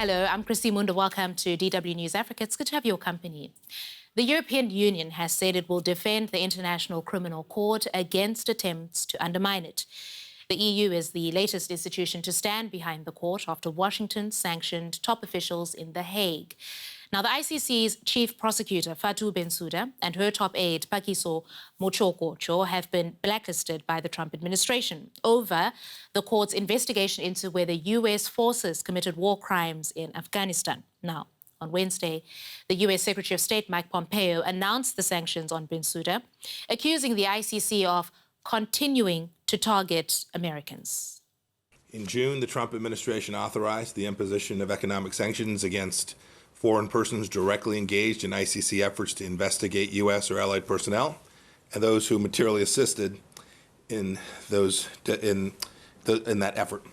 Hello, I'm Chrissy Munda. Welcome to DW News Africa. It's good to have your company. The European Union has said it will defend the International Criminal Court against attempts to undermine it. The EU is the latest institution to stand behind the court after Washington sanctioned top officials in The Hague. Now, the ICC's chief prosecutor, Fatou Bensouda, and her top aide, Pakiso Mochokocho, have been blacklisted by the Trump administration over the court's investigation into whether US forces committed war crimes in Afghanistan. Now, on Wednesday, the US Secretary of State, Mike Pompeo, announced the sanctions on Bensouda, accusing the ICC of continuing to target Americans. In June, the Trump administration authorized the imposition of economic sanctions against foreign persons directly engaged in ICC efforts to investigate U.S. or allied personnel and those who materially assisted in that effort.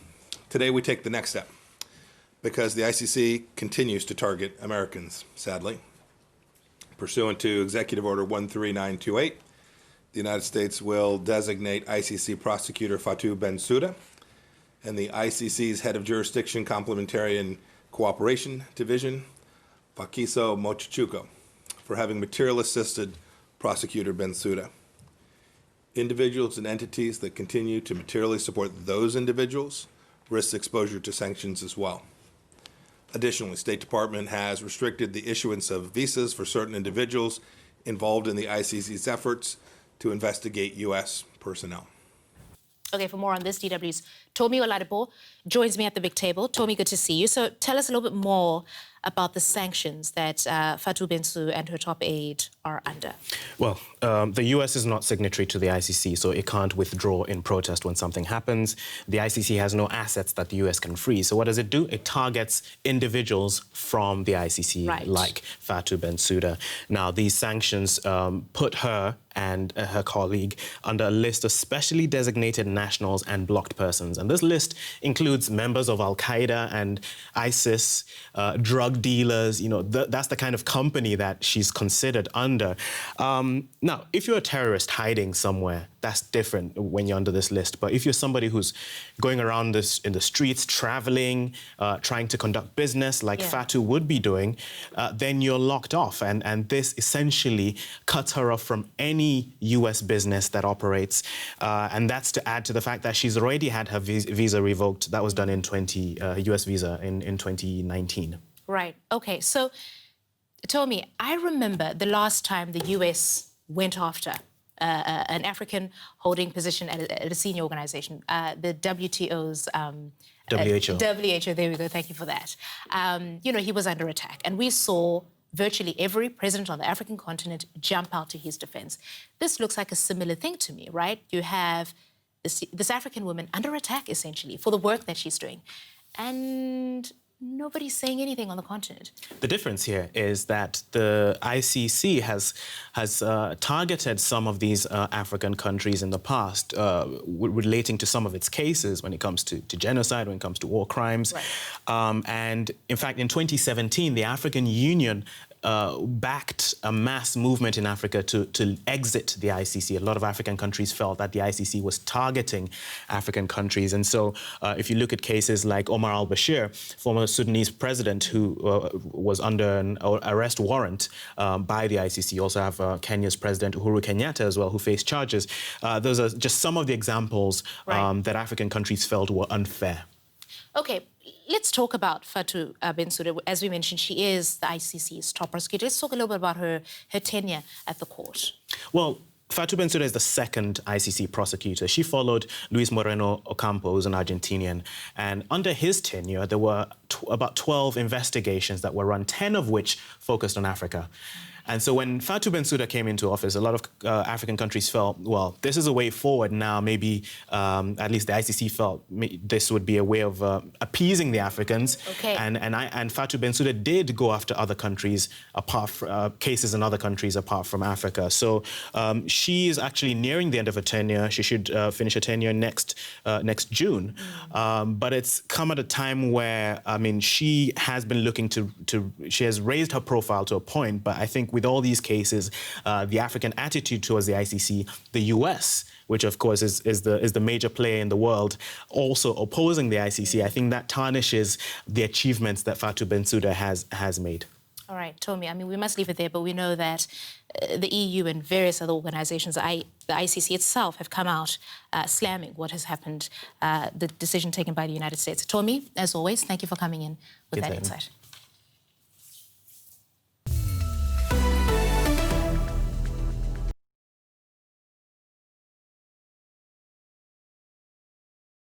Today, we take the next step because the ICC continues to target Americans, sadly. Pursuant to Executive Order 13928, the United States will designate ICC prosecutor Fatou Bensouda and the ICC's head of jurisdiction complementarian cooperation division, Pakiso Mochokocho, for having material assisted prosecutor Bensouda. Individuals and entities that continue to materially support those individuals risk exposure to sanctions as well. Additionally, State Department has restricted the issuance of visas for certain individuals involved in the ICC's efforts to investigate U.S. personnel. Okay, for more on this, DW's Tomi Oladipo joins me at the big table. Tomi, good to see you. So tell us a little bit more about the sanctions that Fatou Bensouda and her top aide are under. Well, the US is not signatory to the ICC, so it can't withdraw in protest when something happens. The ICC has no assets that the US can freeze. So what does it do? It targets individuals from the ICC, right, like Fatou Bensouda. Now, these sanctions put her and her colleague under a list of specially designated nationals and blocked persons. And this list includes members of Al-Qaeda and ISIS, drug dealers. You know, that's the kind of company that she's considered under. Now, if you're a terrorist hiding somewhere, that's different when you're under this list. But if you're somebody who's going around in the streets, traveling, trying to conduct business like Fatou would be doing, then you're locked off. And this essentially cuts her off from any US business that operates. And that's to add to the fact that she's already had her visa revoked. That was done in US visa in 2019. Right. Okay. So, Tomi, I remember the last time the US went after an African holding position at a senior organization, the WTO's... WHO. WHO, there we go. Thank you for that. You know, he was under attack. And we saw virtually every president on the African continent jump out to his defense. This looks like a similar thing to me, right? You have this African woman under attack, essentially, for the work that she's doing. And nobody's saying anything on the continent. The difference here is that the ICC has targeted some of these African countries in the past relating to some of its cases when it comes to genocide, when it comes to war crimes. Right. And in fact, in 2017, the African Union backed a mass movement in Africa to exit the ICC. A lot of African countries felt that the ICC was targeting African countries. And so if you look at cases like Omar al-Bashir, former Sudanese president who was under an arrest warrant by the ICC. You also have Kenya's President Uhuru Kenyatta as well, who faced charges. Those are just some of the examples that African countries felt were unfair. Okay, let's talk about Fatou Bensouda. As we mentioned, she is the ICC's top prosecutor. Let's talk a little bit about her tenure at the court. Well, Fatou Bensouda is the second ICC prosecutor. She followed Luis Moreno Ocampo, who's an Argentinian. And under his tenure, there were about 12 investigations that were run, 10 of which focused on Africa. And so when Fatou Bensouda came into office, a lot of African countries felt, well, this is a way forward now. Maybe at least the ICC felt this would be a way of appeasing the Africans. Okay. And Fatou Bensouda did go after other countries, cases in other countries apart from Africa. So she is actually nearing the end of her tenure. She should finish her tenure next June. But it's come at a time where, I mean, she has been looking she has raised her profile to a point, but I think think with all these cases, the African attitude towards the ICC, the US, which of course is the major player in the world, also opposing the ICC, I think that tarnishes the achievements that Fatou Bensouda has made. All right, Tomi, I mean, we must leave it there, but we know that the EU and various other organizations, the ICC itself, have come out slamming what has happened, the decision taken by the United States. Tomi, as always, thank you for coming in with that insight.